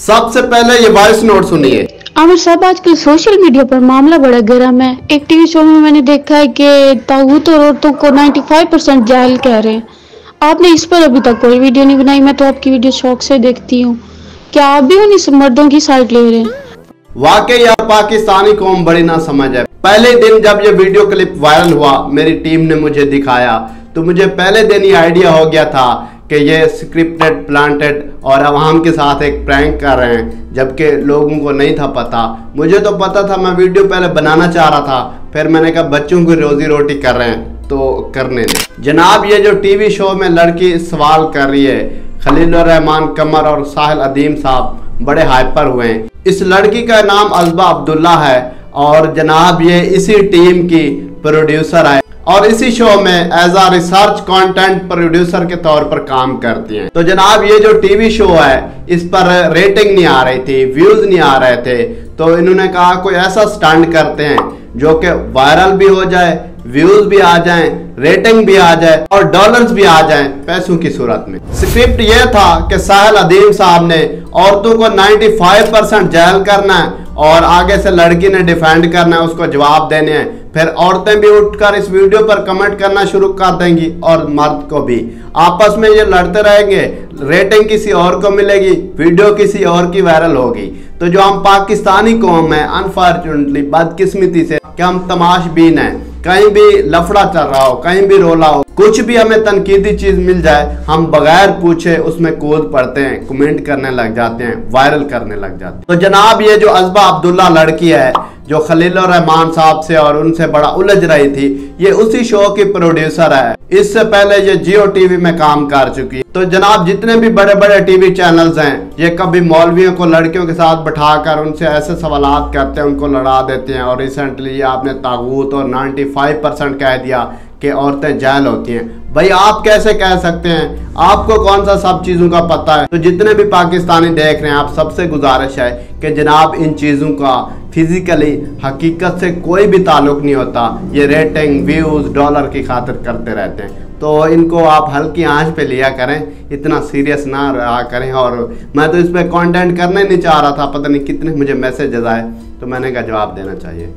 सबसे पहले ये वॉइस नोट सुनिए। आमिर साहब, आजकल सोशल मीडिया पर मामला बड़ा गर्म है। एक टीवी शो में मैंने देखा है कि ताऊत और औरतों को 95% जाहिल कह रहे हैं। आपने इस पर अभी तक कोई वीडियो नहीं बनाई। मैं तो आपकी वीडियो शौक से देखती हूँ। क्या आप भी उन इस मर्दों की साइड ले रहे हैं? वाकई यार, पाकिस्तानी कौम बड़ी ना समझ है। पहले दिन जब ये वीडियो क्लिप वायरल हुआ, मेरी टीम ने मुझे दिखाया तो मुझे पहले दिन ही आइडिया हो गया था कि ये स्क्रिप्टेड, प्लांटेड और अवाम के साथ एक प्रैंक कर रहे हैं, जबकि लोगों को नहीं था पता। मुझे तो पता था, मैं वीडियो पहले बनाना चाह रहा था, फिर मैंने कहा बच्चों की रोजी रोटी कर रहे हैं तो करने दें। जनाब, ये जो टीवी शो में लड़की सवाल कर रही है, खलीलुर रहमान कमर और साहिल अदीम साहब बड़े हाइपर हुए हैं। इस लड़की का नाम अज़बा अब्दुल्ला है और जनाब ये इसी टीम की प्रोड्यूसर है और इसी शो में एज आ रिसर्च कंटेंट प्रोड्यूसर के तौर पर काम करती हैं। तो जनाब, ये जो टीवी शो है इस पर रेटिंग नहीं आ रही थी, व्यूज नहीं आ रहे थे, तो इन्होंने कहा कोई ऐसा स्टंट करते हैं जो कि वायरल भी हो जाए, व्यूज भी आ जाएं, रेटिंग भी आ जाए और डॉलर्स भी आ जाएं पैसों की सूरत में। स्क्रिप्ट यह था कि साहिल अदीम साहब ने औरतों को 95% जेल करना है और आगे से लड़की ने डिफेंड करना है, उसको जवाब देने हैं। फिर औरतें भी उठकर इस वीडियो पर कमेंट करना शुरू कर देंगी और मर्द को भी। आपस में ये लड़ते रहेंगे, रेटिंग किसी और को मिलेगी, वीडियो किसी और की वायरल होगी। तो जो हम पाकिस्तानी कौम है, अनफॉर्चुनेटली, बदकिस्मती से कि हम तमाशबीन हैं, कहीं भी लफड़ा चल रहा हो, कहीं भी रोला हो, कुछ भी हमें तनकीदी चीज मिल जाए, हम बगैर पूछे उसमें कूद पड़ते हैं, कमेंट करने लग जाते हैं, वायरल करने लग जाते हैं। तो जनाब, ये जो अज़बा अब्दुल्ला लड़की है जो खलीलुर रहमान साहब से और उनसे बड़ा उलझ रही थी, ये उसी शो की प्रोड्यूसर है। इससे पहले ये जियो टीवी में काम कर चुकी है। तो जनाब, जितने भी बड़े बड़े टीवी चैनल्स हैं, ये कभी मौलवियों को लड़कियों के साथ बैठाकर उनसे ऐसे सवालात करते हैं, उनको लड़ा देते हैं। और रिसेंटली ये आपने तागूत और 95% कह दिया कि औरतें जाहिल होती हैं। भाई, आप कैसे कह सकते हैं? आपको कौन सा सब चीज़ों का पता है? तो जितने भी पाकिस्तानी देख रहे हैं, आप सबसे गुजारिश है कि जनाब इन चीज़ों का फिजिकली हकीकत से कोई भी ताल्लुक नहीं होता। ये रेटिंग, व्यूज़, डॉलर की खातिर करते रहते हैं। तो इनको आप हल्की आंच पे लिया करें, इतना सीरियस ना रहा करें। और मैं तो इस पर कंटेंट करने नहीं चाह रहा था, पता नहीं कितने मुझे मैसेजेस आए, तो मैंने कहा जवाब देना चाहिए।